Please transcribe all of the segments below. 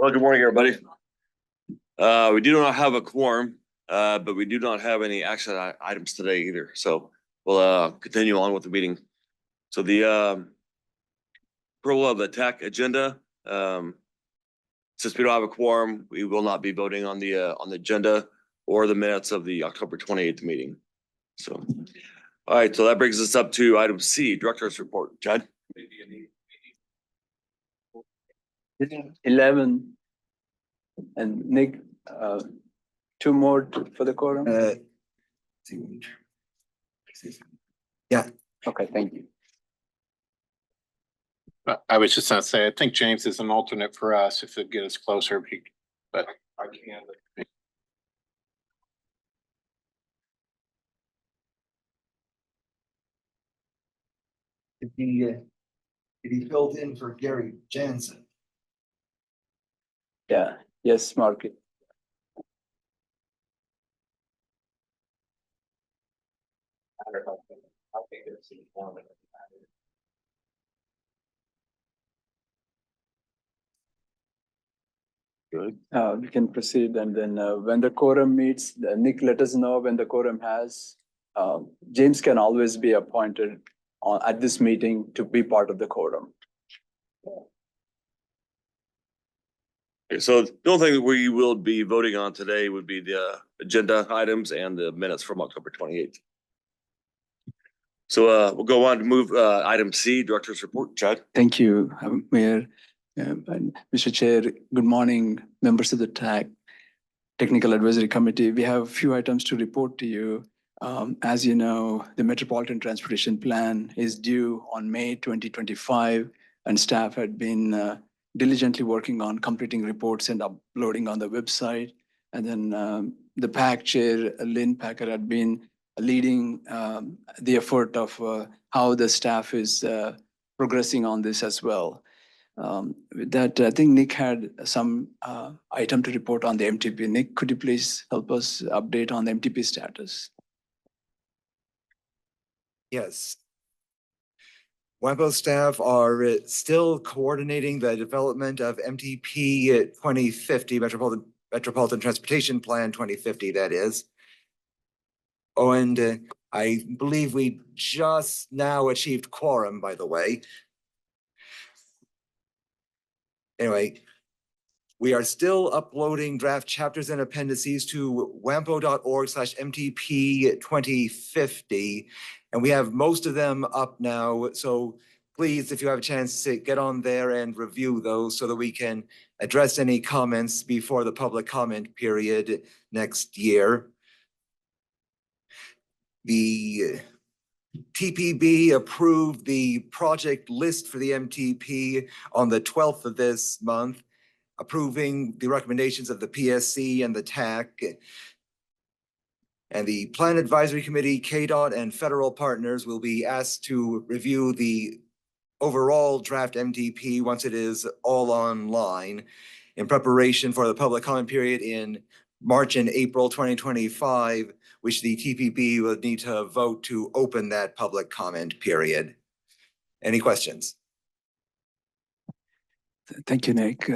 Well, good morning, everybody. We do not have a quorum, but we do not have any action items today either. So we'll continue on with the meeting. So the approval of the TAC agenda. Since we don't have a quorum, we will not be voting on the agenda or the minutes of the October 28th meeting. So, all right. So that brings us up to item C, Director's Report. Chad. 11 and Nick, 2 more for the quorum. Yeah. Okay, thank you. I was just gonna say, I think James is an alternate for us if it gets closer, but I can't. He filled in for Gary Jansen. Yeah, yes, Mark. Good. We can proceed, and then when the quorum meets, Nick, let us know when the quorum has. James can always be appointed at this meeting to be part of the quorum. Okay, so the only thing that we will be voting on today would be the agenda items and the minutes from October 28th. So we'll go on to move item C, Director's Report. Chad. Thank you, Mayor. And Mr. Chair, good morning, members of the TAC Technical Advisory Committee. We have a few items to report to you. As you know, the Metropolitan Transportation Plan is due on May 2025, and staff had been diligently working on completing reports and uploading on the website. And then the PAC chair, Lynn Packer, had been leading the effort of how the staff is progressing on this as well. With that, I think Nick had some item to report on the MTP. Nick, could you please help us update on the MTP status? Yes. WAMPO staff are still coordinating the development of MTP 2050, Metropolitan Transportation Plan 2050, that is. Oh, and I believe we just now achieved quorum, by the way. Anyway, we are still uploading draft chapters and appendices to wampo.org/MTP 2050. And we have most of them up now. So please, if you have a chance to get on there and review those so that we can address any comments before the public comment period next year. The TPB approved the project list for the MTP on the 12th of this month, approving the recommendations of the PSC and the TAC. And the Plan Advisory Committee, KDOT, and federal partners will be asked to review the overall draft MTP once it is all online in preparation for the public comment period in March and April 2025, which the TPB will need to vote to open that public comment period. Any questions? Thank you, Nick.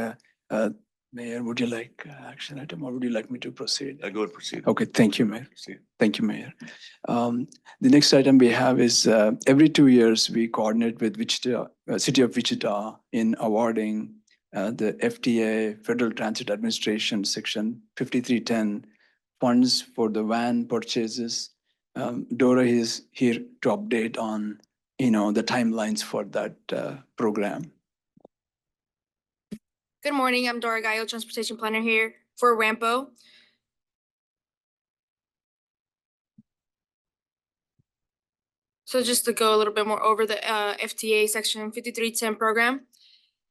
Mayor, would you like action item, or would you like me to proceed? Go ahead and proceed. Okay, thank you, Mayor. Proceed. Thank you, Mayor. The next item we have is every 2 years we coordinate with Wichita, City of Wichita in awarding the FTA, Federal Transit Administration, Section 5310 funds for the van purchases. Dora is here to update on, the timelines for that program. Good morning, I'm Dora Gallo, Transportation Planner here for WAMPO. So just to go a little bit more over the FTA Section 5310 program,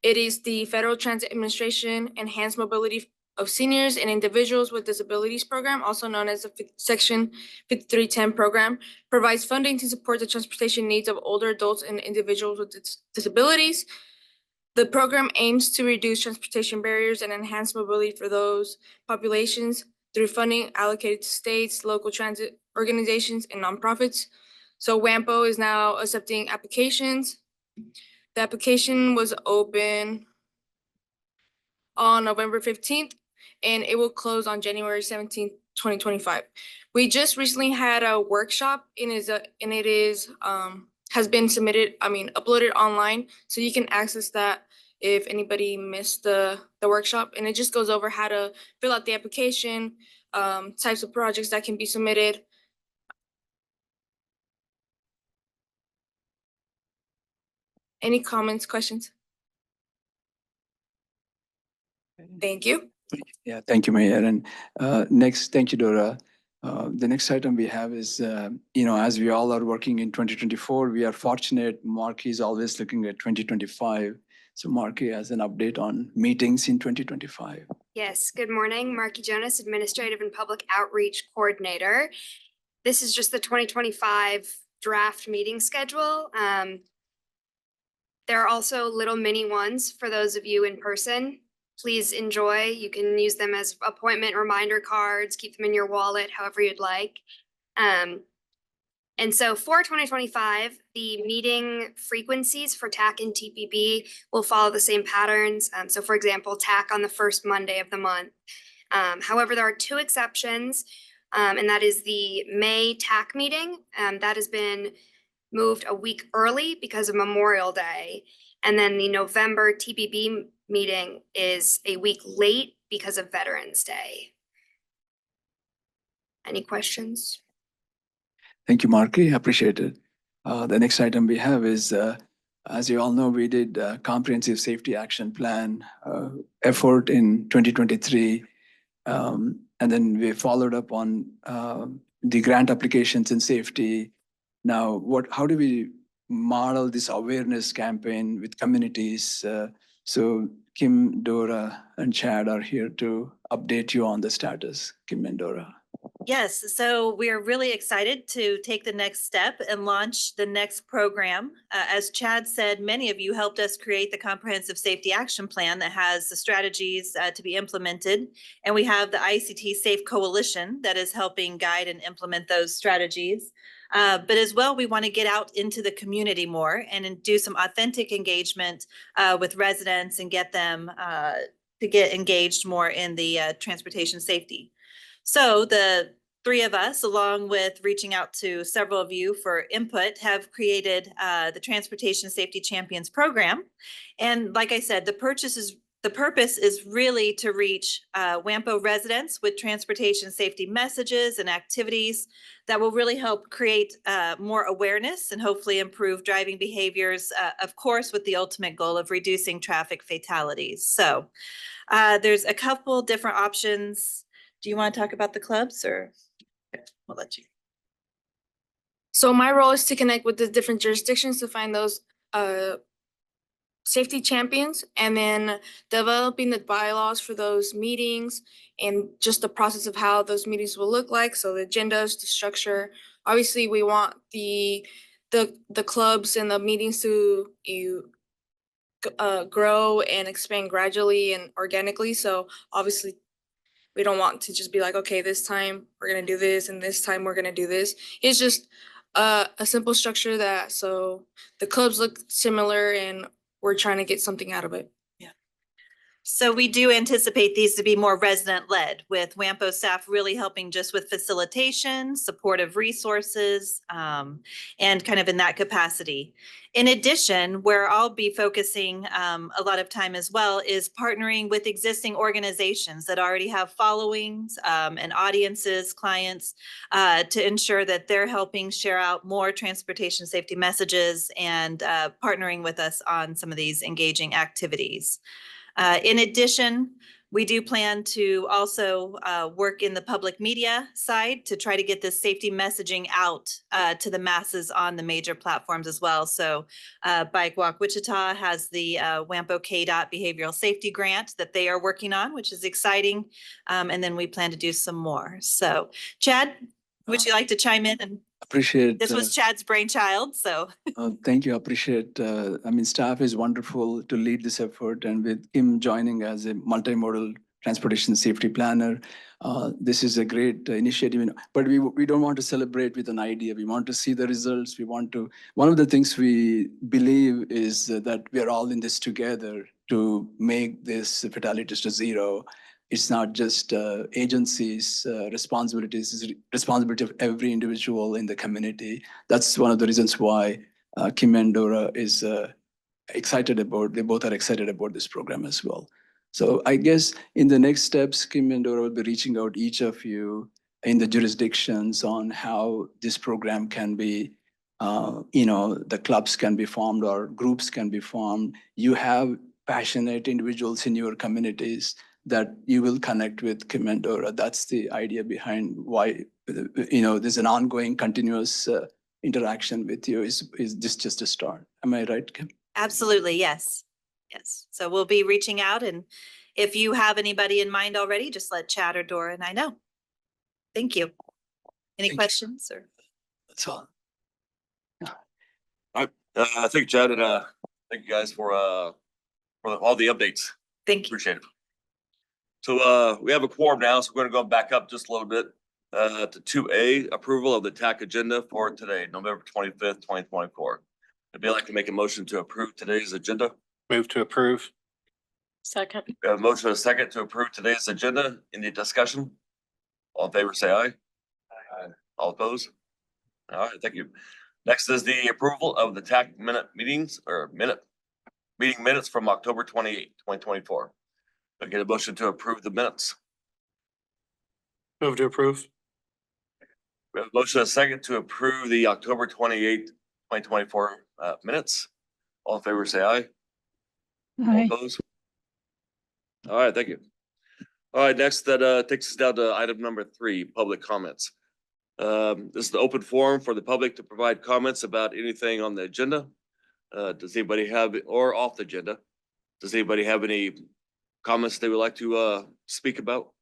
it is the Federal Transit Administration Enhanced Mobility of Seniors and Individuals with Disabilities Program, also known as the Section 5310 program, provides funding to support the transportation needs of older adults and individuals with disabilities. The program aims to reduce transportation barriers and enhance mobility for those populations through funding allocated to states, local transit organizations, and nonprofits. So WAMPO is now accepting applications. The application was open on November 15th, and it will close on January 17th, 2025. We just recently had a workshop and it is has been submitted, uploaded online, so you can access that if anybody missed the workshop. And it just goes over how to fill out the application, types of projects that can be submitted. Any comments, questions? Thank you. Yeah, thank you, Mayor. And next, thank you, Dora. The next item we have is, as we all are working in 2024, we are fortunate. Marky is always looking at 2025. So Marky has an update on meetings in 2025. Yes, good morning. Marky Jonas, Administrative and Public Outreach Coordinator. This is just the 2025 draft meeting schedule. There are also little mini ones for those of you in person. Please enjoy. You can use them as appointment reminder cards, keep them in your wallet, however you'd like. And so for 2025, the meeting frequencies for TAC and TPB will follow the same patterns. So for example, TAC on the first Monday of the month. However, there are two exceptions, and that is the May TAC meeting. That has been moved a week early because of Memorial Day. And then the November TPB meeting is a week late because of Veterans Day. Any questions? Thank you, Marky. Appreciate it. The next item we have is, as you all know, we did a comprehensive safety action plan effort in 2023. And then we followed up on the grant applications in safety. Now, how do we model this awareness campaign with communities? So Kim, Dora, and Chad are here to update you on the status. Kim and Dora. Yes, so we are really excited to take the next step and launch the next program. As Chad said, many of you helped us create the Comprehensive Safety Action Plan that has the strategies to be implemented. And we have the ICT Safe Coalition that is helping guide and implement those strategies. But as well, we want to get out into the community more and do some authentic engagement with residents and get them to get engaged more in the transportation safety. So the three of us, along with reaching out to several of you for input, have created the Transportation Safety Champions program. And like I said, the purpose is really to reach WAMPO residents with transportation safety messages and activities that will really help create more awareness and hopefully improve driving behaviors, of course, with the ultimate goal of reducing traffic fatalities. So there's a couple different options. Do you want to talk about the clubs, or we'll let you? So my role is to connect with the different jurisdictions to find those safety champions, and then developing the bylaws for those meetings and just the process of how those meetings will look like. So the agendas, the structure. Obviously, we want the clubs and the meetings to grow and expand gradually and organically. So obviously, we don't want to just be like, okay, this time we're gonna do this and this time we're gonna do this. It's just a simple structure that so the clubs look similar and we're trying to get something out of it. So we do anticipate these to be more resident-led, with WAMPO staff really helping just with facilitation, supportive resources, and kind of in that capacity. In addition, where I'll be focusing a lot of time as well is partnering with existing organizations that already have followings and audiences, clients, to ensure that they're helping share out more transportation safety messages and partnering with us on some of these engaging activities. In addition, we do plan to also work in the public media side to try to get this safety messaging out to the masses on the major platforms as well. So Bike Walk Wichita has the WAMPO KDOT Behavioral Safety Grant that they are working on, which is exciting. And then we plan to do some more. So Chad, would you like to chime in? And Appreciate. this was Chad's brainchild, so. Thank you. Appreciate. Staff is wonderful to lead this effort, and with Kim joining as a multimodal transportation safety planner, this is a great initiative. But we don't want to celebrate with an idea. We want to see the results. One of the things we believe is that we are all in this together to make this fatalities to zero. It's not just agencies' responsibilities, it's responsibility of every individual in the community. That's one of the reasons why Kim and Dora is excited about, they both are excited about this program as well. So I guess in the next steps, Kim and Dora will be reaching out each of you in the jurisdictions on how this program can be, the clubs can be formed or groups can be formed. You have passionate individuals in your communities that you will connect with Kim and Dora. That's the idea behind why, there's an ongoing continuous interaction with you. Is this just a start? Am I right, Kim? Absolutely, yes. Yes. So we'll be reaching out, and if you have anybody in mind already, just let Chad or Dora and I know. Thank you. Any Thank you. questions or? That's all. Thank you, Chad, and thank you guys for all the updates. Thank you. Appreciate it. So we have a quorum now, so we're gonna go back up just a little bit to 2A, approval of the TAC agenda for today, November 25th, 2024. I'd like to make a motion to approve today's agenda. Move to approve. Second. We have a motion and a second to approve today's agenda. Any discussion? All in favor, say aye. Aye. All opposed? All right, thank you. Next is the approval of the TAC meeting minutes from October 28th, 2024. I get a motion to approve the minutes. Move to approve. We have a motion and a second to approve the October 28th, 2024 minutes. All in favor, say aye. All opposed? All right, thank you. All right, next that takes us down to item number 3, public comments. This is the open forum for the public to provide comments about anything on the agenda. Does anybody have, or off the agenda? Does anybody have any comments they would like to speak about?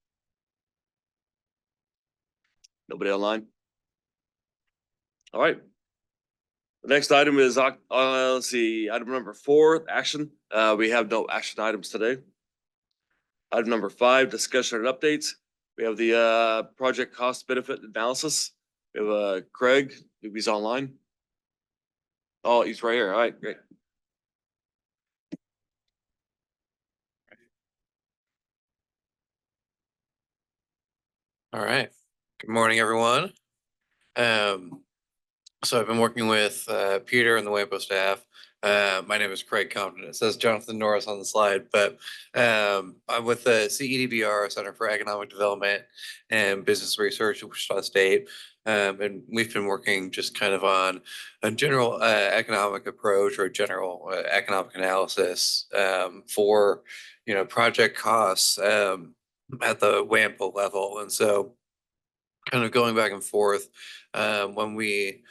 Nobody online? All right. The next item is, let's see, item number 4, action. We have no action items today. Item number 5, discussion and updates. We have the project cost benefit analysis. We have Craig, if he's online. Oh, he's right here. All right, great. All right. Good morning, everyone. So I've been working with Peter and the WAMPO staff. My name is Craig Compton. It says Jonathan Norris on the slide, but I'm with the CEDBR, Center for Economic Development and Business Research at Wichita State. And we've been working just kind of on a general economic approach or a general economic analysis for, project costs at the WAMPO level. And so kind of going back and forth when we,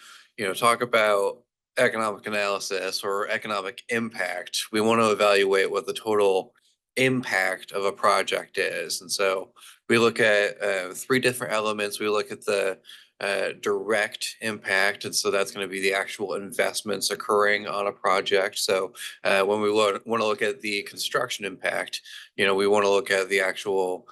talk about economic analysis or economic impact, we want to evaluate what the total impact of a project is. And so we look at 3 different elements. We look at the direct impact. And so that's going to be the actual investments occurring on a project. So when we want to look at the construction impact, we want to look at the actual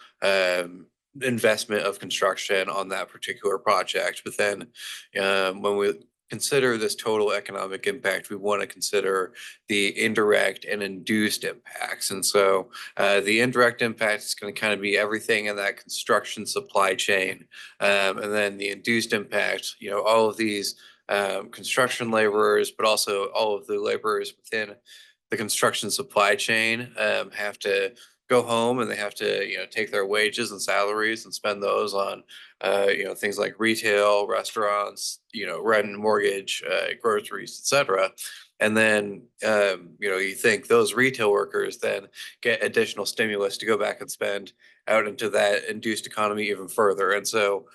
investment of construction on that particular project. But then when we consider this total economic impact, we want to consider the indirect and induced impacts. And so the indirect impact is going to kind of be everything in that construction supply chain. And then the induced impact, all of these construction laborers, but also all of the laborers within the construction supply chain have to go home and they have to, take their wages and salaries and spend those on, things like retail, restaurants, rent and mortgage, groceries, et cetera. And then, you think those retail workers then get additional stimulus to go back and spend out into that induced economy even further. And so,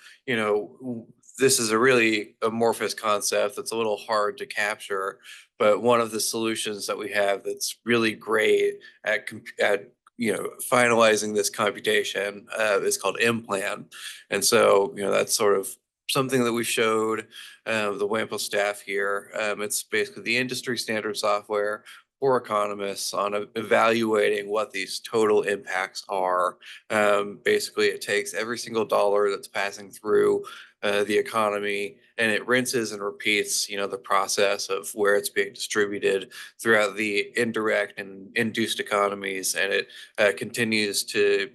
this is a really amorphous concept that's a little hard to capture, but one of the solutions that we have that's really great at finalizing this computation is called M-Plan. And so, that's sort of something that we showed the WAMPO staff here. It's basically the industry standard software for economists on evaluating what these total impacts are. Basically, it takes every single dollar that's passing through the economy, and it rinses and repeats, the process of where it's being distributed throughout the indirect and induced economies, and it continues to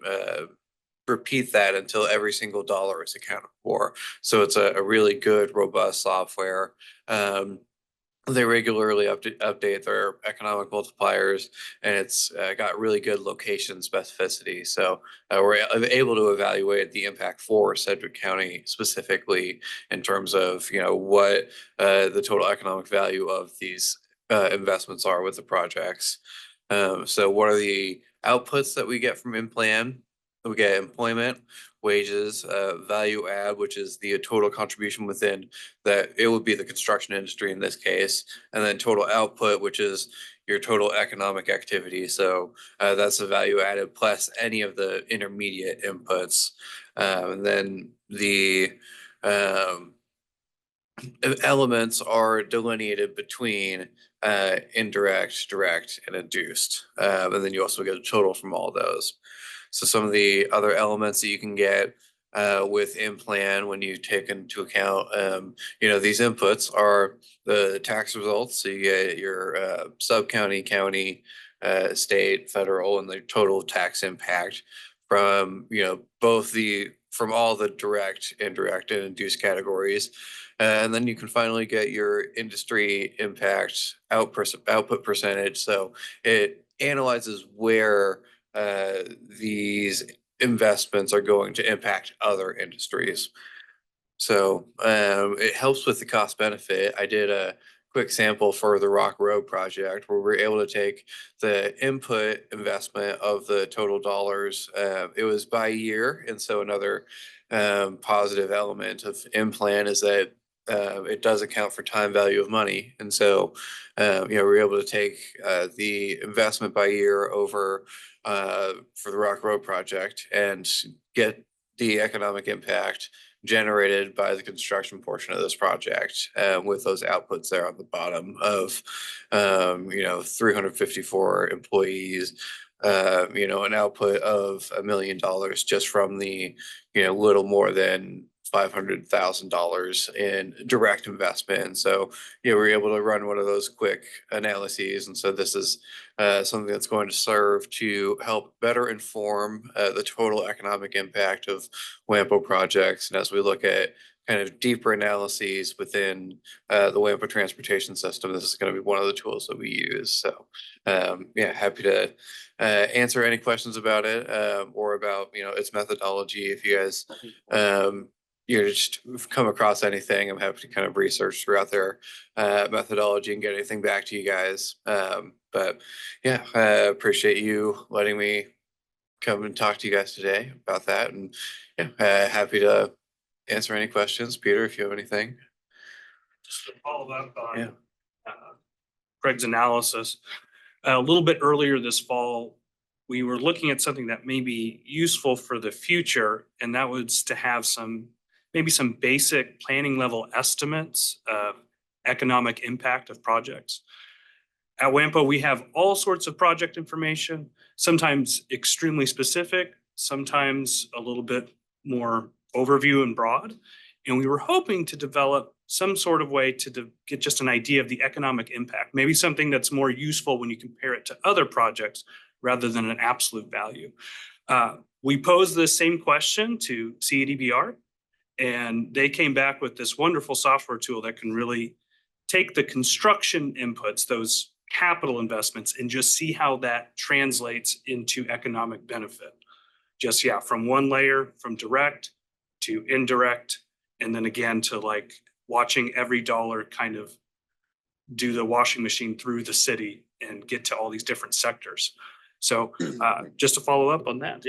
repeat that until every single dollar is accounted for. So it's a really good, robust software. They regularly update their economic multipliers, and it's got really good location specificity. So we're able to evaluate the impact for Sedgwick County specifically in terms of what the total economic value of these investments are with the projects. So what are the outputs that we get from in-plan? We get employment, wages, value add, which is the total contribution within that. It would be the construction industry in this case, and then total output, which is your total economic activity. So that's the value added plus any of the intermediate inputs. And then the elements are delineated between indirect, direct, and induced. And then you also get a total from all those. So some of the other elements that you can get with in-plan when you take into account, these inputs are the tax results. So you get your sub-county, county, state, federal, and the total tax impact from, from all the direct, indirect, and induced categories. And then you can finally get your industry impact output percentage. So it analyzes where these investments are going to impact other industries. So it helps with the cost benefit. I did a quick sample for the Rock Road project where we're able to take the input investment of the total dollars. It was by year. And so another positive element of in-plan is that it does account for time value of money. And so, we're able to take the investment by year over for the Rock Road project and get the economic impact generated by the construction portion of this project with those outputs there on the bottom of, 354 employees, an output of $1 million just from the, little more than $500,000 in direct investment. And so, we're able to run one of those quick analyses. And so this is something that's going to serve to help better inform the total economic impact of WAMPO projects. And as we look at kind of deeper analyses within the WAMPO transportation system, this is going to be one of the tools that we use. So happy to answer any questions about it or about, its methodology. If you guys just come across anything, I'm happy to kind of research throughout their methodology and get anything back to you guys. But I appreciate you letting me come and talk to you guys today about that. And happy to answer any questions. Peter, if you have anything. Just to follow up on Craig's analysis, a little bit earlier this fall, we were looking at something that may be useful for the future, and that was to have maybe some basic planning level estimates of economic impact of projects. At WAMPO, we have all sorts of project information, sometimes extremely specific, sometimes a little bit more overview and broad. And we were hoping to develop some sort of way to get just an idea of the economic impact, maybe something that's more useful when you compare it to other projects rather than an absolute value. We posed the same question to CEDBR, and they came back with this wonderful software tool that can really take the construction inputs, those capital investments, and just see how that translates into economic benefit. Just, from one layer, from direct to indirect, and then again to like watching every dollar kind of do the washing machine through the city and get to all these different sectors. So just to follow up on that,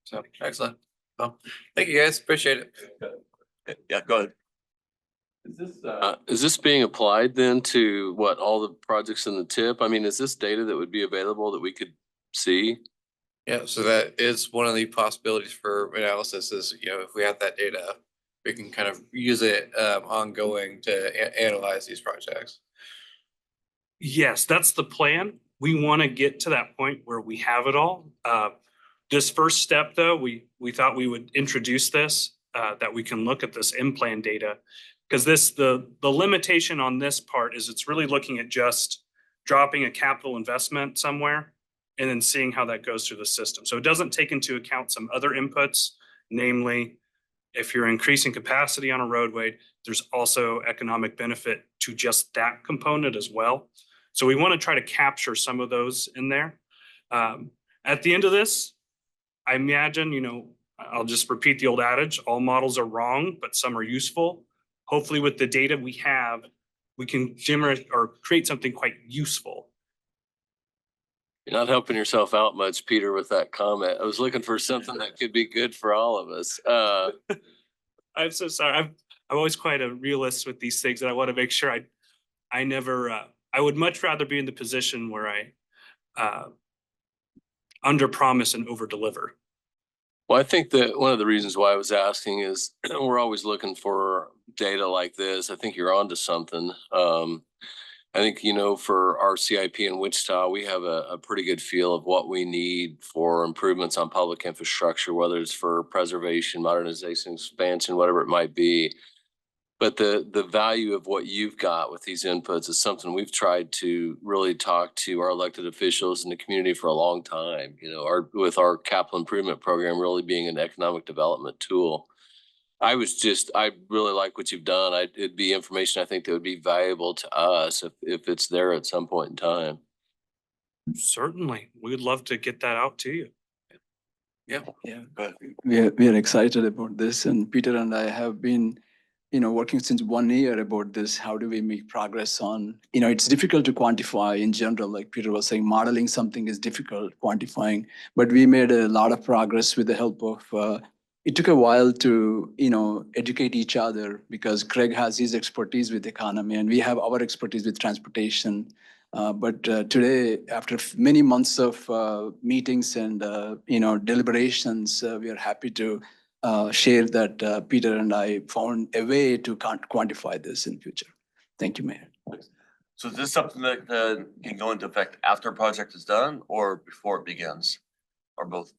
So excellent. Well, thank you guys. Appreciate it. Yeah, go ahead. Is this being applied then to all the projects in the tip? I mean, is this data that would be available that we could see? Yeah, so that is one of the possibilities for analysis is, if we have that data, we can kind of use it ongoing to analyze these projects. Yes, that's the plan. We want to get to that point where we have it all. This first step, though, we thought we would introduce this, that we can look at this in-plan data. Because the limitation on this part is it's really looking at just dropping a capital investment somewhere and then seeing how that goes through the system. So it doesn't take into account some other inputs, namely, if you're increasing capacity on a roadway, there's also economic benefit to just that component as well. So we want to try to capture some of those in there. At the end of this, I imagine, I'll just repeat the old adage, all models are wrong, but some are useful. Hopefully with the data we have, we can generate or create something quite useful. You're not helping yourself out much, Peter, with that comment. I was looking for something that could be good for all of us. I'm so sorry. I'm always quite a realist with these things, and I want to make sure I never, I would much rather be in the position where I under promise and over deliver. Well, I think that one of the reasons why I was asking is we're always looking for data like this. I think you're onto something. I think, for our CIP in Wichita, we have a pretty good feel of what we need for improvements on public infrastructure, whether it's for preservation, modernization, expansion, whatever it might be. But the value of what you've got with these inputs is something we've tried to really talk to our elected officials in the community for a long time, with our capital improvement program really being an economic development tool. I really like what you've done. It'd be information I think that would be valuable to us if it's there at some point in time. Certainly. We'd love to get that out to you. Yeah. Yeah, we are excited about this, and Peter and I have been working since 1 year about this. How do we make progress on, it's difficult to quantify in general, like Peter was saying, modeling something is difficult, quantifying, but we made a lot of progress with the help of, it took a while to, educate each other because Craig has his expertise with economy and we have our expertise with transportation. But today, after many months of meetings and, deliberations, we are happy to share that Peter and I found a way to quantify this in future. Thank you, Mayor. So is this something that can go into effect after a project is done or before it begins, or both?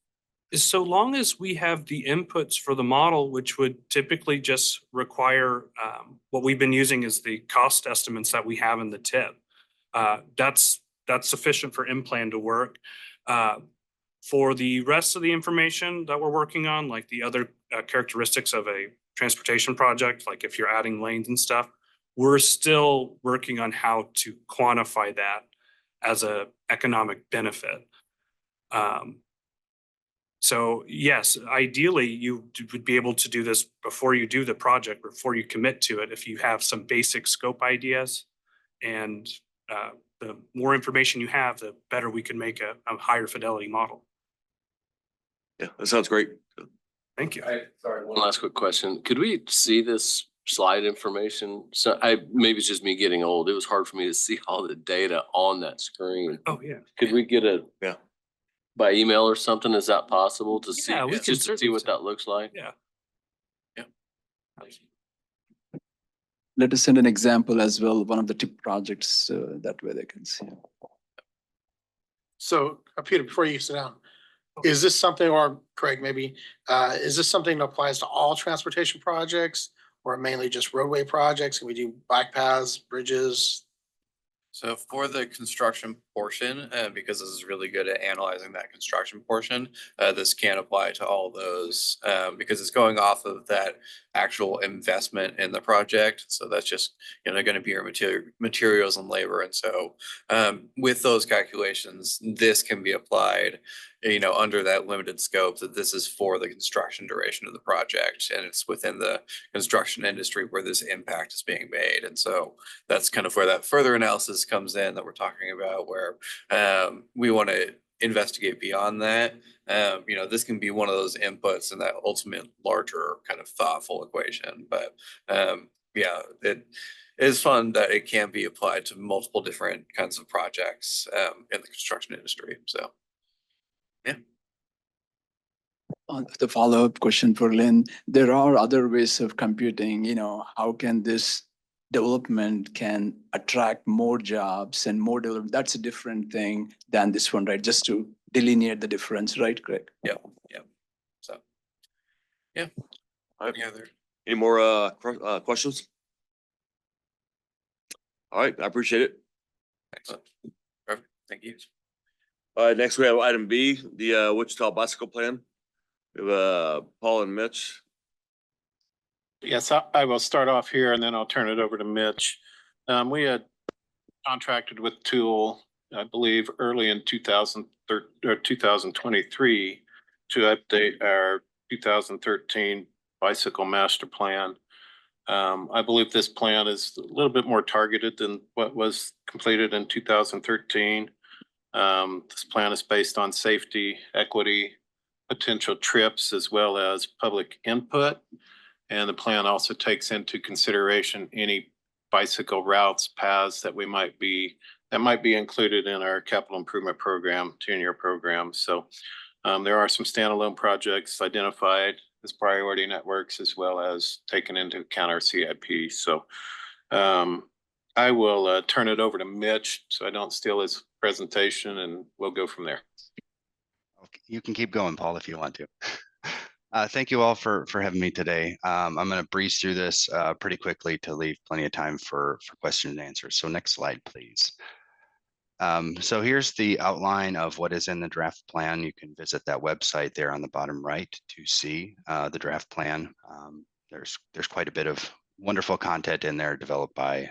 So long as we have the inputs for the model, which would typically just require, what we've been using is the cost estimates that we have in the tip. That's sufficient for in-plan to work. For the rest of the information that we're working on, like the other characteristics of a transportation project, like if you're adding lanes and stuff, we're still working on how to quantify that as a economic benefit. So yes, ideally you would be able to do this before you do the project, before you commit to it, if you have some basic scope ideas. And the more information you have, the better we can make a higher fidelity model. Yeah, that sounds great. Thank you. Sorry, one last quick question. Could we see this slide information? So maybe it's just me getting old. It was hard for me to see all the data on that screen. Oh, yeah. Could we get by email or something? Is that possible to see? Yeah, we can Just to see certainly what that looks like? Yeah. Let us send an example as well, one of the tip projects, that way they can see. So, Peter, before you sit down, is this something, or Craig, maybe, is this something that applies to all transportation projects or mainly just roadway projects? Can we do bike paths, bridges? So for the construction portion, because this is really good at analyzing that construction portion, this can apply to all those because it's going off of that actual investment in the project. So that's just going to be your materials and labor. And so with those calculations, this can be applied under that limited scope that this is for the construction duration of the project. And it's within the construction industry where this impact is being made. And so that's kind of where that further analysis comes in that we're talking about, where we want to investigate beyond that. This can be one of those inputs in that ultimate larger kind of thoughtful equation. But it is fun that it can be applied to multiple different kinds of projects in the construction industry. So. Yeah. On the follow-up question for Lynn, there are other ways of computing, how can this development can attract more jobs and more development. That's a different thing than this one, right? Just to delineate the difference, right, Greg? Yeah, yeah. So, yeah. All right. Any other? Any more questions? All right, I appreciate it. Excellent. Perfect. Thank you. All right, next we have item B, the Wichita bicycle plan. We have Paul and Mitch. Yes, I will start off here and then I'll turn it over to Mitch. We had contracted with Tool, I believe, early in 2023 to update our 2013 bicycle master plan. I believe this plan is a little bit more targeted than what was completed in 2013. This plan is based on safety, equity, potential trips, as well as public input. And the plan also takes into consideration any bicycle routes, paths that might be included in our capital improvement program, 10-year program. So there are some standalone projects identified as priority networks, as well as taken into account our CIP. So I will turn it over to Mitch so I don't steal his presentation, and we'll go from there. Okay, you can keep going, Paul, if you want to. Thank you all for having me today. I'm going to breeze through this pretty quickly to leave plenty of time for questions and answers. So next slide, please. So here's the outline of what is in the draft plan. You can visit that website there on the bottom right to see the draft plan. There's quite a bit of wonderful content in there developed by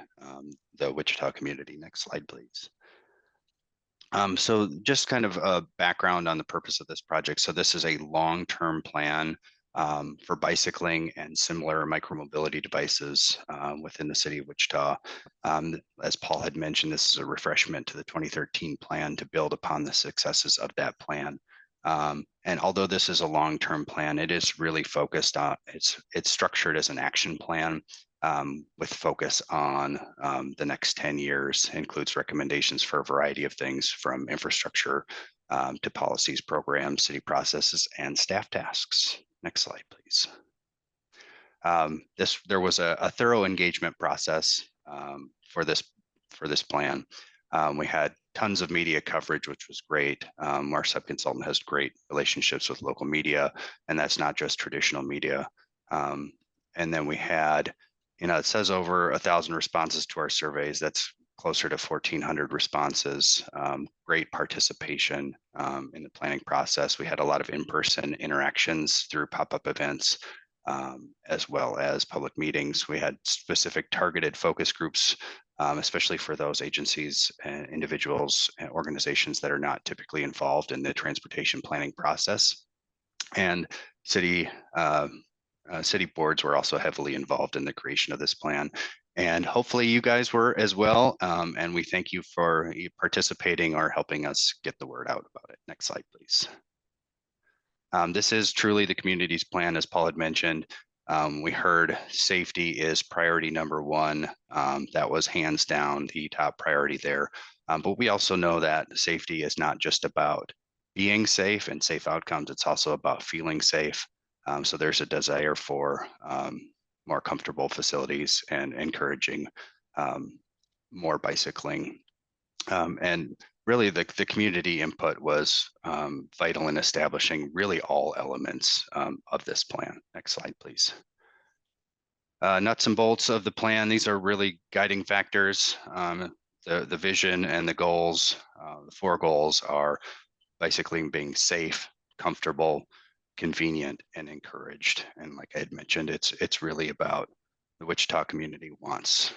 the Wichita community. Next slide, please. So just kind of a background on the purpose of this project. So this is a long-term plan for bicycling and similar micromobility devices within the city of Wichita. As Paul had mentioned, this is a refreshment to the 2013 plan to build upon the successes of that plan. And although this is a long-term plan, it is really focused on, it's structured as an action plan with focus on the next 10 years, includes recommendations for a variety of things from infrastructure to policies, programs, city processes, and staff tasks. Next slide, please. There was a thorough engagement process for this plan. We had tons of media coverage, which was great. Our sub-consultant has great relationships with local media, and that's not just traditional media. And then we had, it says over 1,000 responses to our surveys. That's closer to 1,400 responses. Great participation in the planning process. We had a lot of in-person interactions through pop-up events, as well as public meetings. We had specific targeted focus groups, especially for those agencies and individuals and organizations that are not typically involved in the transportation planning process. And city boards were also heavily involved in the creation of this plan. And hopefully you guys were as well. And we thank you for participating or helping us get the word out about it. Next slide, please. This is truly the community's plan, as Paul had mentioned. We heard safety is priority number one. That was hands down the top priority there. But we also know that safety is not just about being safe and safe outcomes. It's also about feeling safe. So there's a desire for more comfortable facilities and encouraging more bicycling. And really the community input was vital in establishing really all elements of this plan. Next slide, please. Nuts and bolts of the plan. These are really guiding factors. The vision and the goals, the 4 goals are bicycling being safe, comfortable, convenient, and encouraged. And like I had mentioned, it's really about the Wichita community wants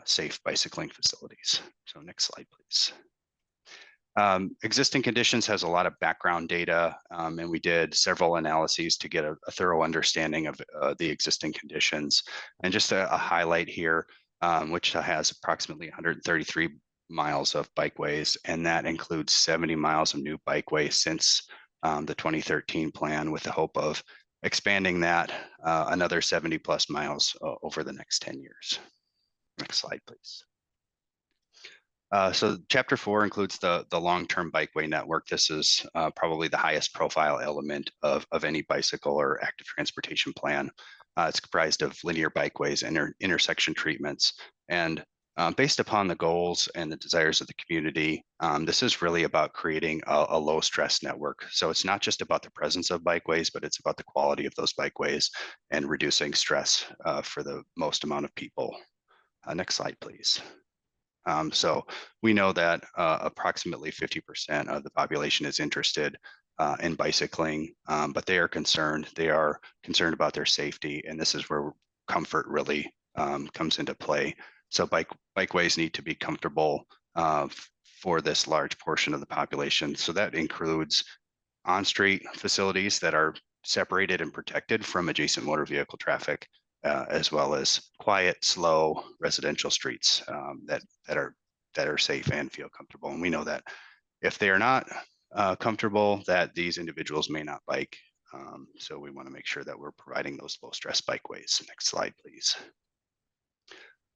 safe bicycling facilities. So next slide, please. Existing conditions has a lot of background data, and we did several analyses to get a thorough understanding of the existing conditions. And just a highlight here, Wichita has approximately 133 miles of bikeways, and that includes 70 miles of new bikeways since the 2013 plan, with the hope of expanding that another 70 plus miles over the next 10 years. Next slide, please. So chapter 4 includes the long-term bikeway network. This is probably the highest profile element of any bicycle or active transportation plan. It's comprised of linear bikeways and intersection treatments And based upon the goals and the desires of the community, this is really about creating a low stress network. So it's not just about the presence of bikeways, but it's about the quality of those bikeways and reducing stress for the most amount of people. Next slide, please. So we know that approximately 50% of the population is interested in bicycling, but they are concerned. They are concerned about their safety, and this is where comfort really comes into play. So bikeways need to be comfortable for this large portion of the population. So that includes on-street facilities that are separated and protected from adjacent motor vehicle traffic, as well as quiet, slow residential streets that are safe and feel comfortable. And we know that if they are not comfortable, that these individuals may not bike. So we want to make sure that we're providing those low stress bikeways. Next slide, please.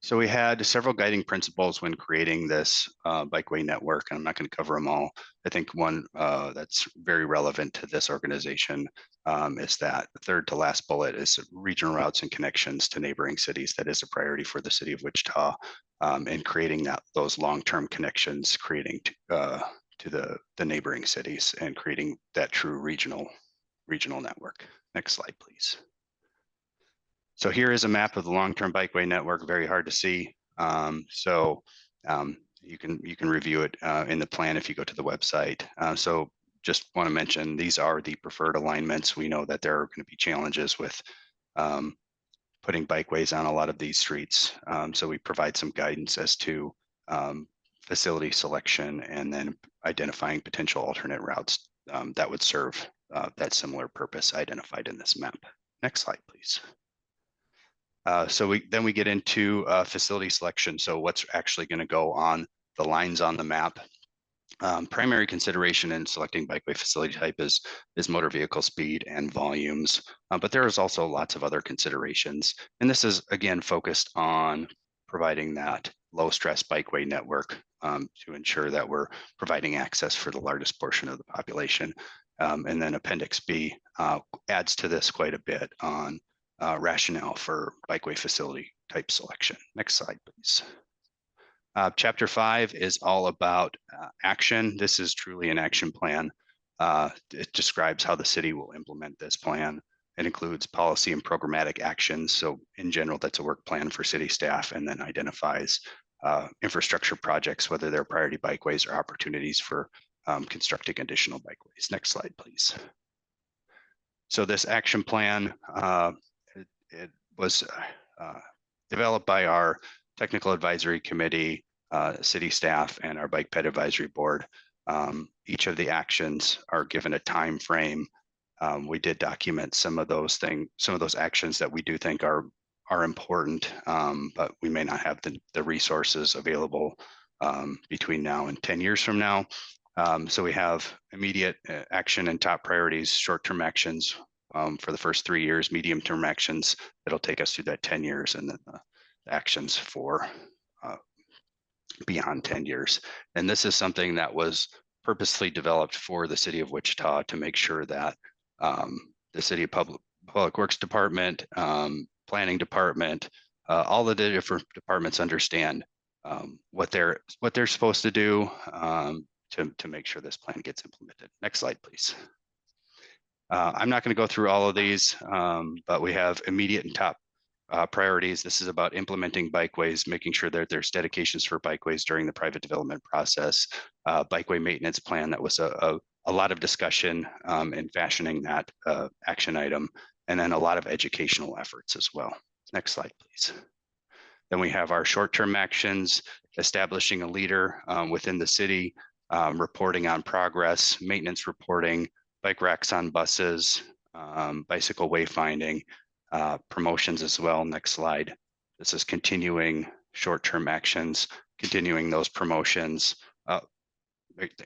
So we had several guiding principles when creating this bikeway network, and I'm not going to cover them all. I think one that's very relevant to this organization is that the third to last bullet is regional routes and connections to neighboring cities. That is a priority for the city of Wichita, and creating those long-term connections, creating to the neighboring cities and creating that true regional network. Next slide, please. So here is a map of the long-term bikeway network, very hard to see. You can review it in the plan if you go to the website. So just want to mention, these are the preferred alignments. We know that there are going to be challenges with putting bikeways on a lot of these streets. So we provide some guidance as to facility selection and then identifying potential alternate routes that would serve that similar purpose identified in this map. Next slide, please. So we get into facility selection. So what's actually going to go on the lines on the map? Primary consideration in selecting bikeway facility type is motor vehicle speed and volumes, but there is also lots of other considerations. And this is again focused on providing that low stress bikeway network to ensure that we're providing access for the largest portion of the population. And then Appendix B adds to this quite a bit on rationale for bikeway facility type selection. Next slide, please. Chapter 5 is all about action. This is truly an action plan. It describes how the city will implement this plan. It includes policy and programmatic actions. So in general, that's a work plan for city staff, and then identifies infrastructure projects, whether they're priority bikeways or opportunities for constructing additional bikeways. Next slide, please. So this action plan, it was developed by our technical advisory committee, city staff, and our bike ped advisory board. Each of the actions are given a time frame. We did document some of those actions that we do think are important, but we may not have the resources available between now and 10 years from now. So we have immediate action and top priorities, short-term actions for the first 3 years, medium-term actions that'll take us through that 10 years, and then the actions for beyond 10 years. And this is something that was purposely developed for the city of Wichita to make sure that the city of Public Works Department, Planning Department, all of the different departments understand what they're supposed to do to make sure this plan gets implemented. Next slide, please. I'm not going to go through all of these, but we have immediate and top priorities. This is about implementing bikeways, making sure that there's dedications for bikeways during the private development process. Bikeway maintenance plan, that was a lot of discussion in fashioning that action item, and then a lot of educational efforts as well. Next slide, please. Then we have our short-term actions, establishing a leader within the city, reporting on progress, maintenance reporting, bike racks on buses, bicycle wayfinding, promotions as well. Next slide. This is continuing short-term actions, continuing those promotions.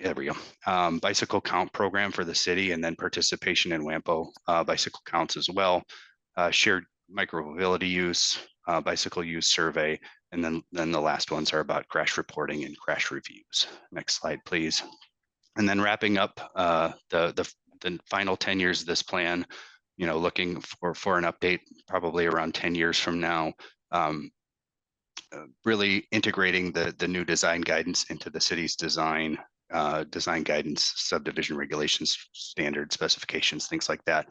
There we go. Bicycle count program for the city, and then participation in WAMPO bicycle counts as well. Shared micromobility use, bicycle use survey, and then the last ones are about crash reporting and crash reviews. Next slide, please. And then wrapping up the final 10 years of this plan, looking for an update probably around 10 years from now. really integrating the new design guidance into the city's design guidance, subdivision regulations, standard specifications, things like that.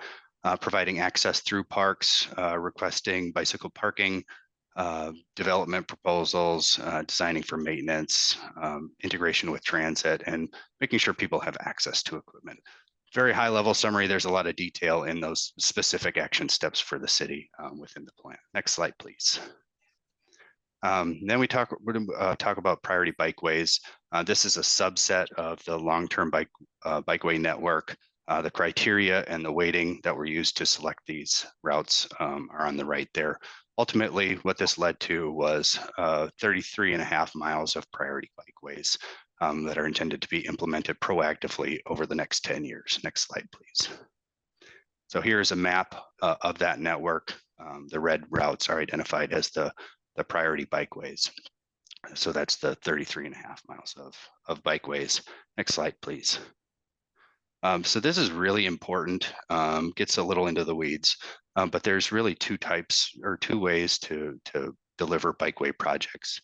Providing access through parks, requesting bicycle parking, development proposals, designing for maintenance, integration with transit, and making sure people have access to equipment. Very high level summary. There's a lot of detail in those specific action steps for the city within the plan. Next slide, please. Then we're going to talk about priority bikeways. This is a subset of the long-term bikeway network. The criteria and the weighting that were used to select these routes are on the right there. Ultimately, what this led to was 33.5 miles of priority bikeways that are intended to be implemented proactively over the next 10 years. Next slide, please. So here's a map of that network. The red routes are identified as the priority bikeways. So that's the 33.5 miles of bikeways. Next slide, please. So this is really important, gets a little into the weeds, but there's really two types or two ways to deliver bikeway projects.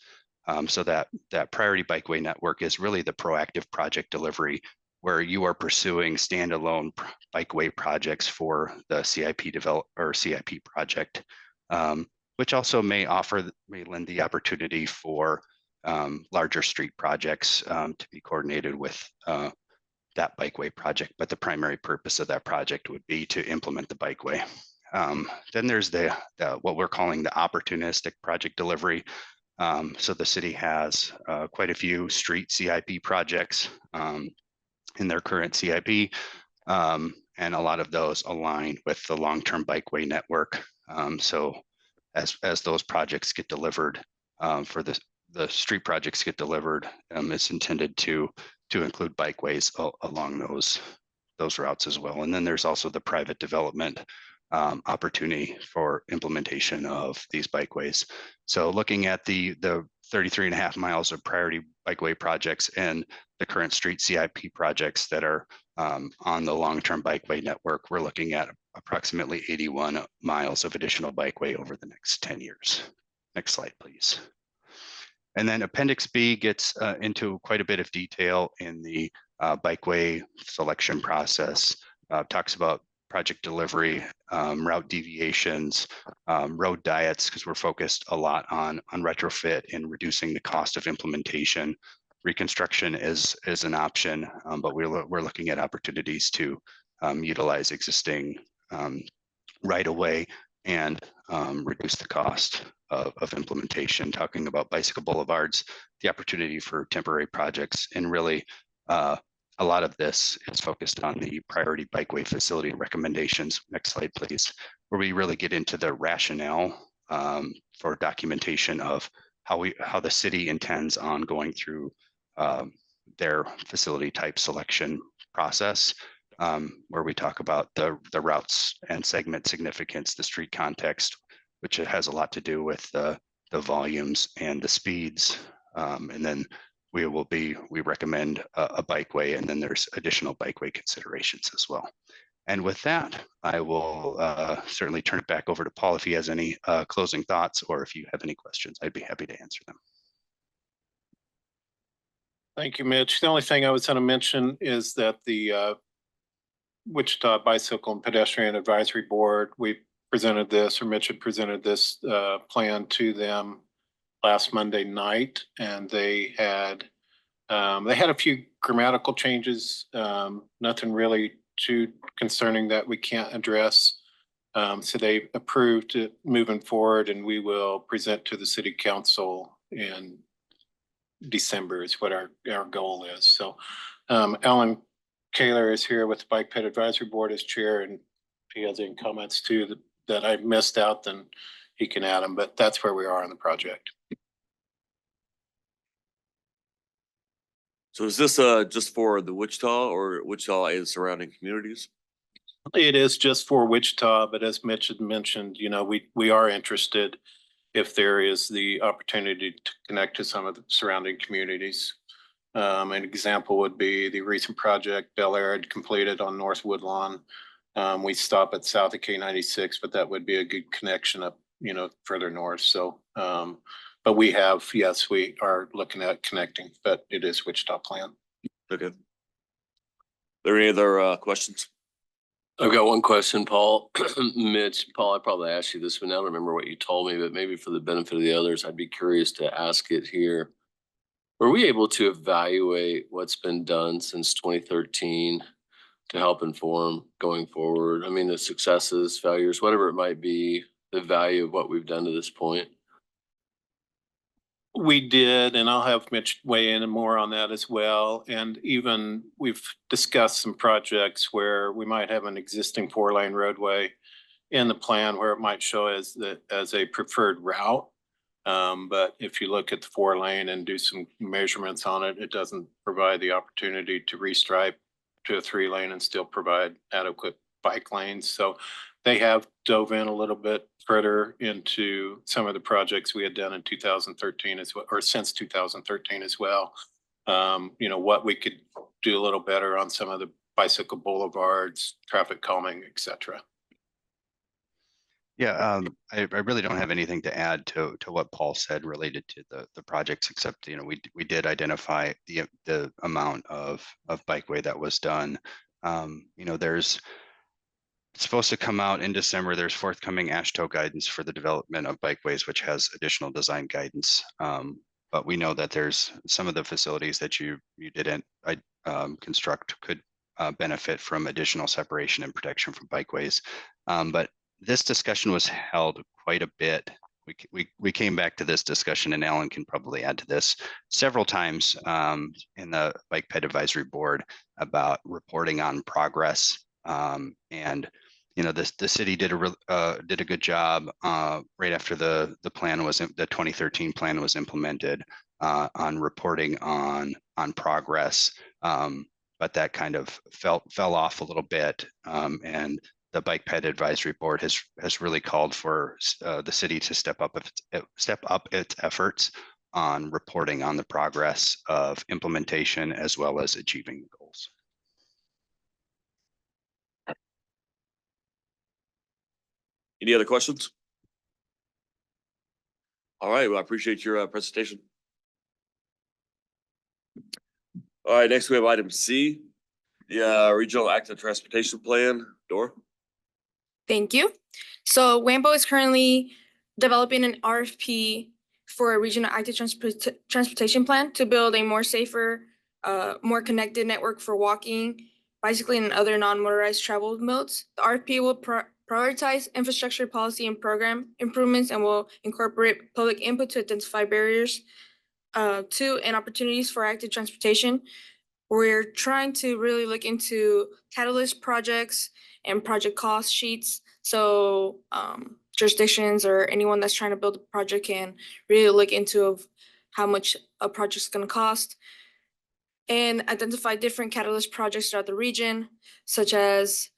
So that priority bikeway network is really the proactive project delivery, where you are pursuing standalone bikeway projects for the CIP CIP project, which also may lend the opportunity for larger street projects to be coordinated with that bikeway project. But the primary purpose of that project would be to implement the bikeway. Then there's what we're calling the opportunistic project delivery. So the city has quite a few street CIP projects in their current CIP, and a lot of those align with the long-term bikeway network. So as those projects get delivered, for the street projects get delivered, it's intended to include bikeways along those routes as well. And then there's also the private development opportunity for implementation of these bikeways. So looking at the 33.5 miles of priority bikeway projects and the current street CIP projects that are on the long-term bikeway network, we're looking at approximately 81 miles of additional bikeway over the next 10 years. Next slide, please. And then Appendix B gets into quite a bit of detail in the bikeway selection process, talks about project delivery, route deviations, road diets, because we're focused a lot on retrofit and reducing the cost of implementation. Reconstruction is an option, but we're looking at opportunities to utilize existing right of way and reduce the cost of implementation, talking about bicycle boulevards, the opportunity for temporary projects, and really a lot of this is focused on the priority bikeway facility recommendations. Next slide, please, where we really get into the rationale for documentation of how the city intends on going through their facility type selection process, where we talk about the routes and segment significance, the street context, which it has a lot to do with the volumes and the speeds. And then we recommend a bikeway, and then there's additional bikeway considerations as well. And with that, I will certainly turn it back over to Paul if he has any closing thoughts, or if you have any questions, I'd be happy to answer them. Thank you, Mitch. The only thing I was going to mention is that the Wichita Bicycle and Pedestrian Advisory Board, we presented this, or Mitch had presented this plan to them last Monday night, and they had a few grammatical changes, nothing really too concerning that we can't address. So they approved it moving forward, and we will present to the city council in December is what our goal is. So Alan Kaler is here with the Bike Ped Advisory Board as chair, and if he has any comments too that I missed out, then he can add them, but that's where we are on the project. So is this just for the Wichita or Wichita and surrounding communities? It is just for Wichita, but as Mitch had mentioned, you know, we are interested if there is the opportunity to connect to some of the surrounding communities. An example would be the recent project Bel Air had completed on North Woodlawn. We stop at south of K96, but that would be a good connection up, you know, further north. So But we have, yes, we are looking at connecting, but it is Wichita plan. Okay. There any other questions? I've got one question, Paul. Mitch, Paul, I probably asked you this, but I don't remember what you told me, but maybe for the benefit of the others, I'd be curious to ask it here. Were we able to evaluate what's been done since 2013 to help inform going forward? I mean, the successes, failures, whatever it might be, the value of what we've done to this point? We did, and I'll have Mitch weigh in more on that as well. And even we've discussed some projects where we might have an existing 4-lane roadway in the plan where it might show as a preferred route. But if you look at the 4-lane and do some measurements on it, it doesn't provide the opportunity to restripe to a 3-lane and still provide adequate bike lanes. So they have dove in a little bit further into some of the projects we had done in 2013 as well, or since 2013 as well. You know, what we could do a little better on some of the bicycle boulevards, traffic calming, et cetera. Yeah, I really don't have anything to add to what Paul said related to the projects, except, you know, we did identify the amount of bikeway that was done. You know, it's supposed to come out in December. There's forthcoming AASHTO guidance for the development of bikeways, which has additional design guidance. But we know that there's some of the facilities that you didn't construct could benefit from additional separation and protection from bikeways. But this discussion was held quite a bit. We came back to this discussion, and Alan can probably add to this, several times in the Bike Ped Advisory Board about reporting on progress. And you know, the city did a good job right after the plan was the 2013 plan was implemented on reporting on progress. But that kind of fell off a little bit, and the Bike Ped Advisory Board has really called for the city to step up its efforts on reporting on the progress of implementation as well as achieving the goals. Any other questions? All right, well, I appreciate your presentation. All right, next we have item C, the Regional Active Transportation Plan. Dora? Thank you. So WAMPO is currently developing an RFP for a regional active transportation plan to build a more safer, more connected network for walking, bicycling, and other non-motorized travel modes. The RFP will prioritize infrastructure policy and program improvements and will incorporate public input to identify barriers to and opportunities for active transportation. We're trying to really look into catalyst projects and project cost sheets. So jurisdictions or anyone that's trying to build a project can really look into how much a project's going to cost and identify different catalyst projects throughout the region, such as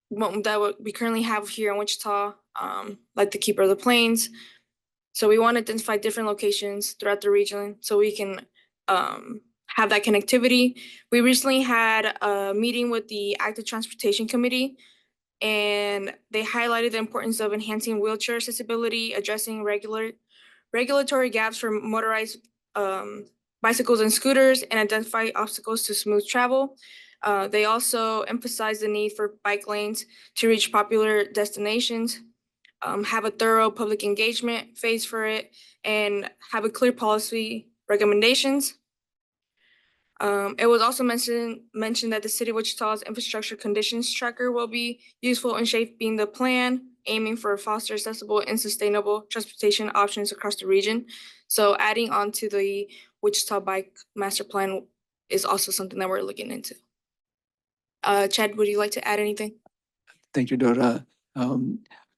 what we currently have here in Wichita, like the Keeper of the Plains. So we want to identify different locations throughout the region so we can have that connectivity. We recently had a meeting with the Active Transportation Committee, and they highlighted the importance of enhancing wheelchair accessibility, addressing regulatory gaps for motorized bicycles and scooters, and identify obstacles to smooth travel. They also emphasize the need for bike lanes to reach popular destinations, have a thorough public engagement phase for it, and have a clear policy recommendations. It was also mentioned that the City of Wichita's infrastructure conditions tracker will be useful in shaping the plan, aiming for foster accessible and sustainable transportation options across the region. So adding on to the Wichita Bike Master Plan is also something that we're looking into. Chad, would you like to add anything? Thank you, Dora.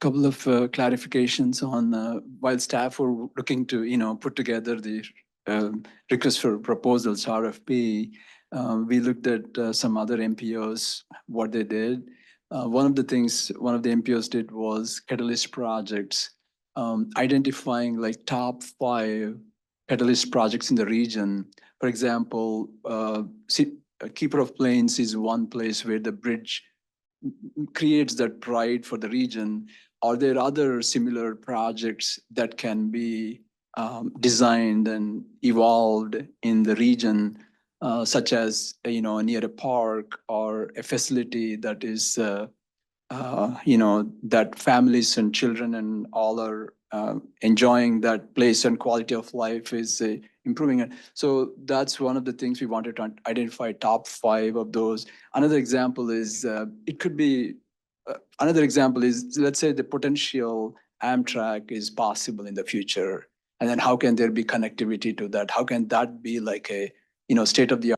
Couple of clarifications on while staff were looking to put together the request for proposals RFP. We looked at some other MPOs, what they did. One of the things one of the MPOs did was catalyst projects, identifying like top 5 catalyst projects in the region. For example, Keeper of Plains is one place where the bridge creates that pride for the region. Are there other similar projects that can be designed and evolved in the region, such as, near a park or a facility that is, that families and children and all are enjoying that place, and quality of life is improving it. So that's one of the things we wanted to identify top 5 of those. Another example is, let's say the potential Amtrak is possible in the future. And then how can there be connectivity to that? How can that be like a, state of the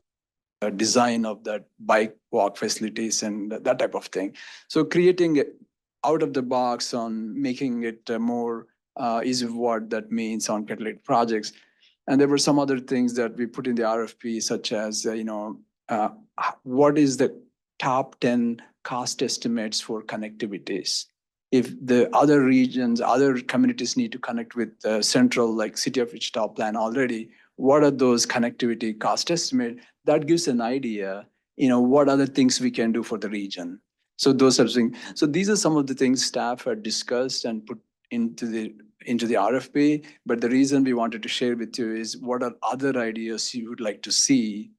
art design of that bike walk facilities and that type of thing? So creating out of the box on making it more is what that means on catalytic projects. And there were some other things that we put in the RFP, such as, what is the top 10 cost estimates for connectivities? If the other regions, other communities need to connect with central, like City of Wichita plan already, what are those connectivity cost estimate? That gives an idea, what other things we can do for the region. So those types of things. So these are some of the things staff had discussed and put into the RFP. But the reason we wanted to share with you is what are other ideas you would like to see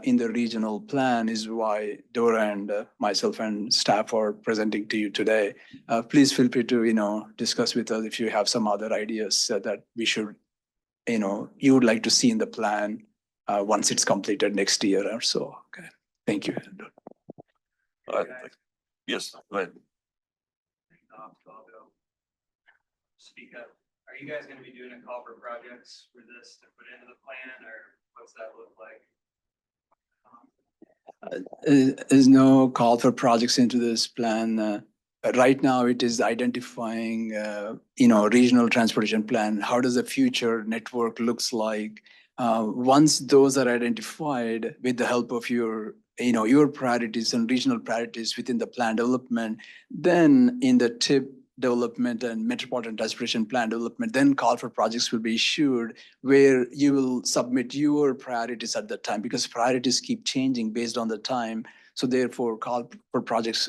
in the regional plan is why Dora and myself and staff are presenting to you today. Please feel free to, discuss with us if you have some other ideas that we should, you would like to see in the plan once it's completed next year or so. Okay, thank you. Yes, go ahead. Speak up. Are you guys gonna be doing a call for projects for this to put into the plan, or what's that look like? There's no call for projects into this plan. Right now, it is identifying, regional transportation plan. How does the future network looks like? Once those are identified with the help of your priorities and regional priorities within the plan development, then in the TIP development and Metropolitan Transportation Plan development, then call for projects will be issued where you will submit your priorities at that time, because priorities keep changing based on the time. So therefore, call for projects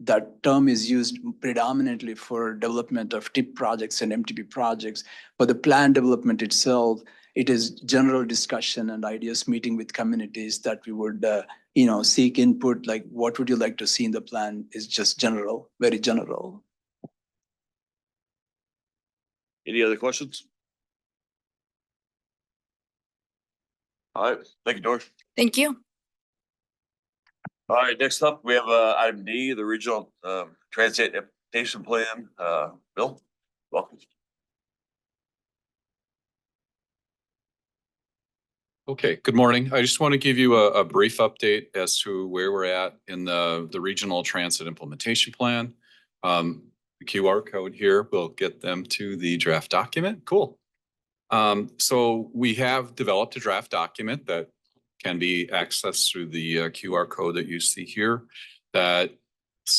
that term is used predominantly for development of TIP projects and MTP projects. But the plan development itself, it is general discussion and ideas meeting with communities that we would, seek input, like what would you like to see in the plan is just general, very general. Any other questions? All right, thank you, Doris. Thank you. All right, next up, we have item D, the regional transit implementation plan. Bill, welcome. Okay, good morning. I just want to give you a brief update as to where we're at in the regional transit implementation plan. The QR code here will get them to the draft document. Cool. So we have developed a draft document that can be accessed through the QR code that you see here. That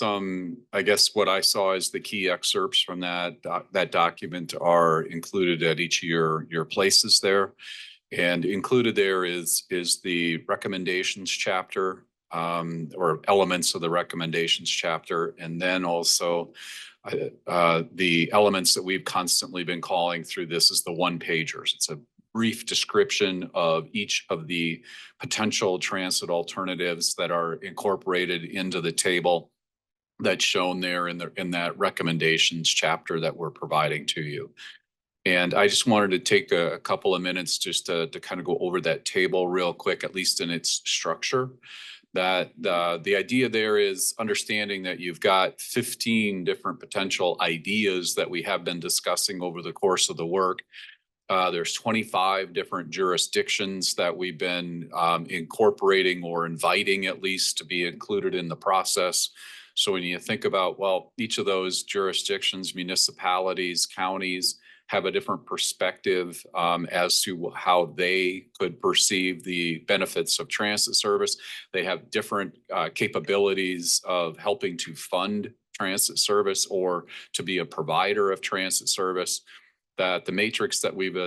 I guess what I saw is the key excerpts from that document are included at each of your places there. And included there is the recommendations chapter, or elements of the recommendations chapter, and then also the elements that we've constantly been calling through this is the one-pagers. It's a brief description of each of the potential transit alternatives that are incorporated into the table that's shown there in that recommendations chapter that we're providing to you. And I just wanted to take a couple of minutes just to kind of go over that table real quick, at least in its structure. That the idea there is understanding that you've got 15 different potential ideas that we have been discussing over the course of the work. There's 25 different jurisdictions that we've been incorporating or inviting at least to be included in the process. So when you think about, well, each of those jurisdictions, municipalities, counties, have a different perspective as to how they could perceive the benefits of transit service. They have different capabilities of helping to fund transit service or to be a provider of transit service. That the matrix that we've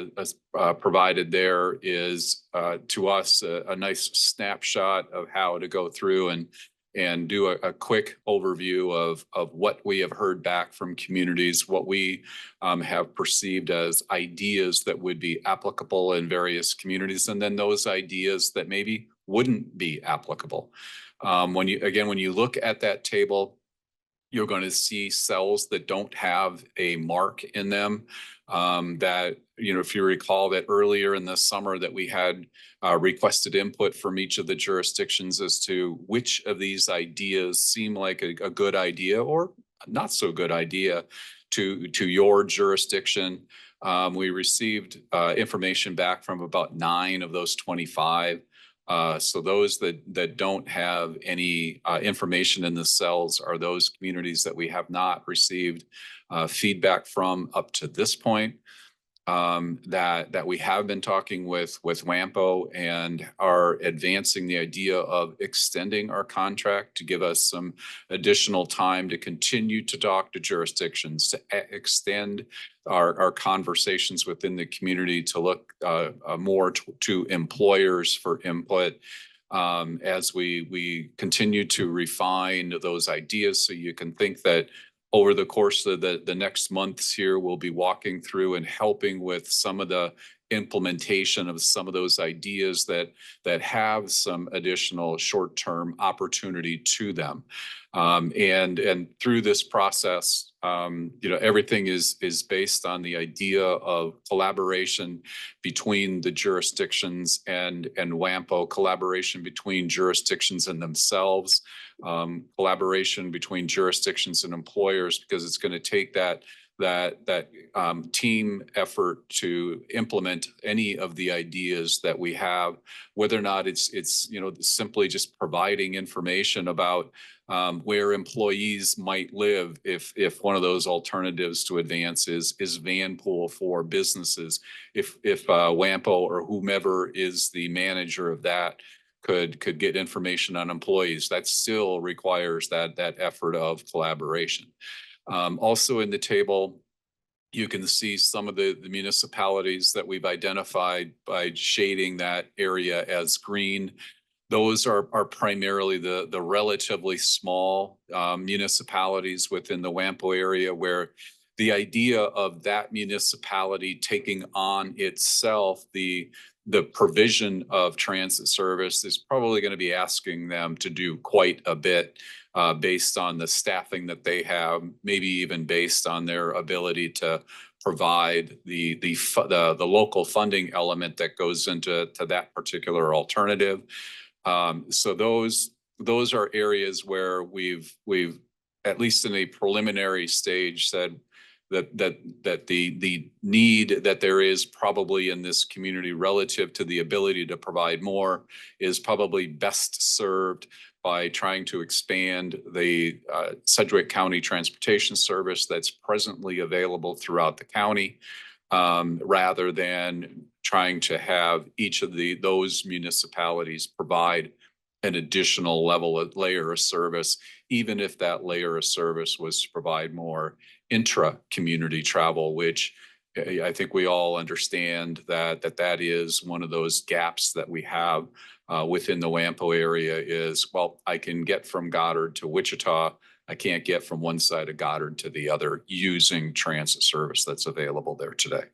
provided there is to us a nice snapshot of how to go through and and do a quick overview of what we have heard back from communities, what we have perceived as ideas that would be applicable in various communities, and then those ideas that maybe wouldn't be applicable. When you look at that table, you're going to see cells that don't have a mark in them. That, if you recall that earlier in the summer that we had requested input from each of the jurisdictions as to which of these ideas seem like a good idea or not so good idea to your jurisdiction. We received information back from about 9 of those 25. So those that don't have any information in the cells are those communities that we have not received feedback from up to this point. That we have been talking with WAMPO and are advancing the idea of extending our contract to give us some additional time to continue to talk to jurisdictions, to extend our conversations within the community, to look more to employers for input as we continue to refine those ideas. So you can think that over the course of the next months here, we'll be walking through and helping with some of the implementation of some of those ideas that have some additional short-term opportunity to them. And through this process, everything is based on the idea of collaboration between the jurisdictions and WAMPO, collaboration between jurisdictions and themselves, collaboration between jurisdictions and employers, because it's going to take that team effort to implement any of the ideas that we have, whether or not it's simply just providing information about where employees might live if one of those alternatives to advance is van pool for businesses. If WAMPO or whomever is the manager of that could get information on employees, that still requires that effort of collaboration. Also in the table, you can see some of the municipalities that we've identified by shading that area as green. Those are primarily the relatively small municipalities within the WAMPO area, where the idea of that municipality taking on itself the provision of transit service is probably going to be asking them to do quite a bit based on the staffing that they have, maybe even based on their ability to provide the local funding element that goes into that particular alternative. So those are areas where we've at least in a preliminary stage said that the need that there is probably in this community relative to the ability to provide more is probably best served by trying to expand the Sedgwick County Transportation Service that's presently available throughout the county, rather than trying to have each of those municipalities provide an additional layer of service, even if that layer of service was to provide more intra-community travel, which I think we all understand that is one of those gaps that we have within the WAMPO area is, well, I can get from Goddard to Wichita. I can't get from one side of Goddard to the other using transit service that's available there today.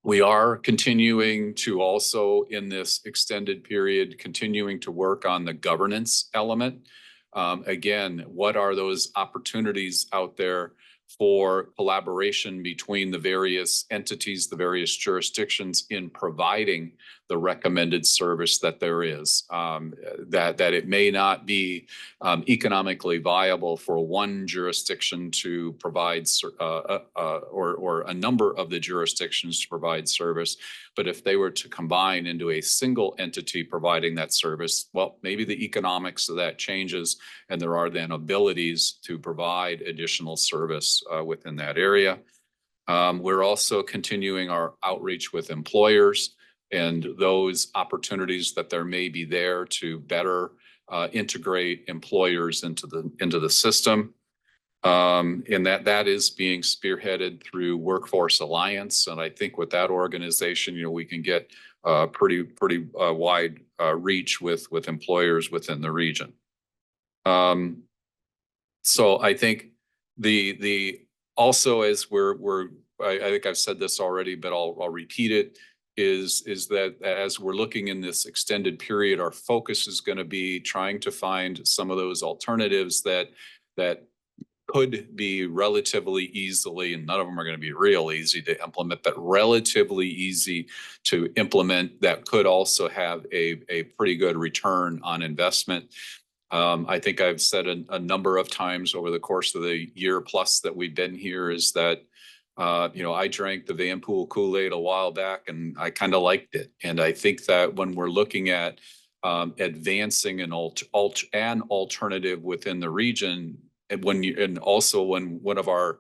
We are continuing to also, in this extended period, continuing to work on the governance element. Again, what are those opportunities out there for collaboration between the various entities, the various jurisdictions in providing the recommended service that there is, that it may not be economically viable for one jurisdiction to provide or a number of the jurisdictions to provide service. But if they were to combine into a single entity providing that service, well, maybe the economics of that changes and there are then abilities to provide additional service within that area. We're also continuing our outreach with employers and those opportunities that there may be there to better integrate employers into the system. And that is being spearheaded through Workforce Alliance. And I think with that organization, we can get pretty wide reach with employers within the region. So I think also as I think I've said this already, but I'll repeat it, is that as we're looking in this extended period, our focus is going to be trying to find some of those alternatives that could be relatively easily, and none of them are going to be real easy to implement, but relatively easy to implement that could also have a pretty good return on investment. I think I've said a number of times over the course of the year plus that we've been here is that, I drank the Van Pool Kool-Aid a while back and I kind of liked it. And I think that when we're looking at advancing an alternative within the region, and also when one of our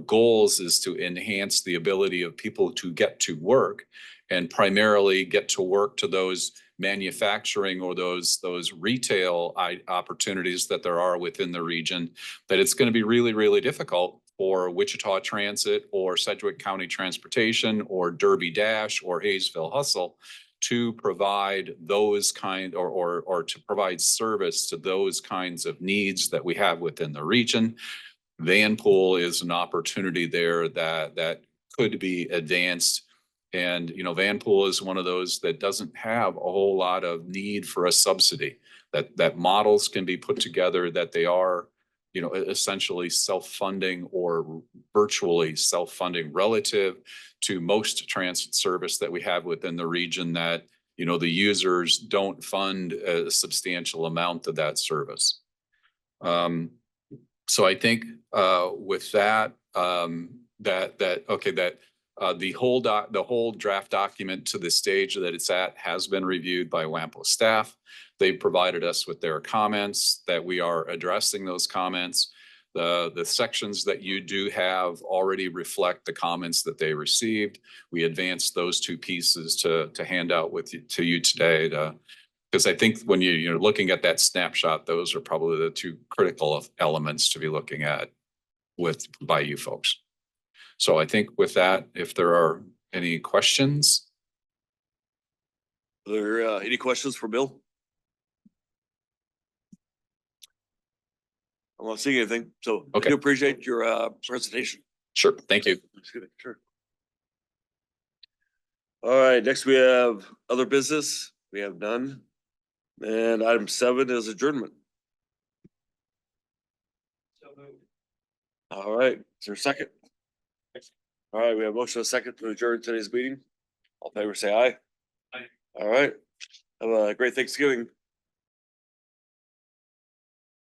goals is to enhance the ability of people to get to work and primarily get to work to those manufacturing or those retail opportunities that there are within the region, that it's going to be really, really difficult for Wichita Transit or Sedgwick County Transportation or Derby Dash or Hayesville Hustle to provide those or to provide service to those kinds of needs that we have within the region. Vanpool is an opportunity there that could be advanced. And, Vanpool is one of those that doesn't have a whole lot of need for a subsidy, that models can be put together, that they are, essentially self-funding or virtually self-funding relative to most transit service that we have within the region, that, the users don't fund a substantial amount of that service. So I think with that, the whole draft document to the stage that it's at has been reviewed by WAMPO staff. They've provided us with their comments, that we are addressing those comments. The sections that you do have already reflect the comments that they received. We advanced those two pieces to hand out to you today, because I think when you're looking at that snapshot, those are probably the two critical elements to be looking at by you folks. So I think with that, if there are any questions. Are there any questions for Bill? I'm not seeing anything, so I do appreciate your presentation. Sure, thank you. Sure. All right, next we have other business. We have none. And item 7 is adjournment. All right, is there a second? All right, we have motion and a second to adjourn today's meeting. All in favor, say aye. Aye. All right, have a great Thanksgiving.